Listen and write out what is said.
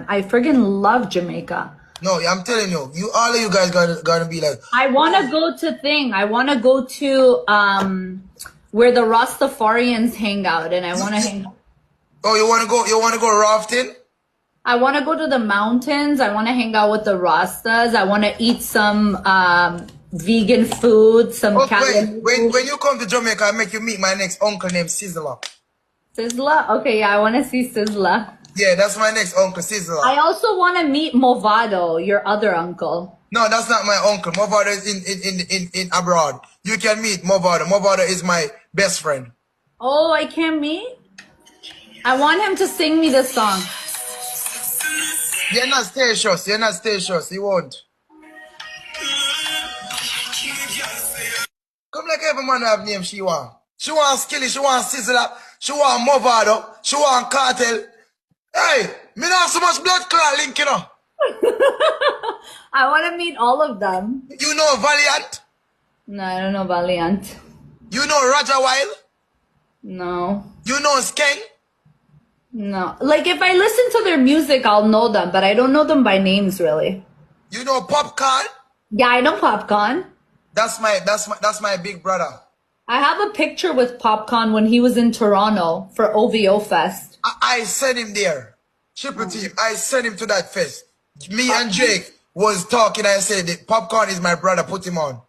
I friggin' love Jamaica. No, I'm telling you, all of you guys gotta be like. I want to go to I want to go to where the Rastafarians hang out, and I want to hang. Oh, you wanna go? You wanna go rafting? I want to go to the mountains. I want to hang out with the Rastas. I want to eat some vegan food, some Oh, Cali when food. you come to Jamaica, I make you meet my next uncle named Sizzla. Sizzla? Okay, yeah, I want to see Sizzla. Yeah, that's my next uncle, Sizzla. I also want to meet Movado, your other uncle. No, that's not my uncle. Movado is in abroad. You can meet Movado. Movado is my best friend. Oh, I can't meet? I want him to sing me this song. You're not stacious. You're not stacious. He won't. Come like every man have name she want. She want Skilly. She want Sizzla. She want Movado. She want Cartel. Hey, me not so much blood clot link, you know. I want to meet all of them. You know Valiant? No, I don't know Valiant. You know Roger Wild? No. You know Skeng? No. Like, if I listen to their music, I'll know them, but I don't know them by names, really. You know Popcorn? Yeah, I know Popcorn. That's my big brother. I have a picture with Popcorn when he was in Toronto for OVO Fest. I sent him there. Triple team. I sent him to that fest. Me and Jake was talking. I said, Popcorn is my brother. Put him on.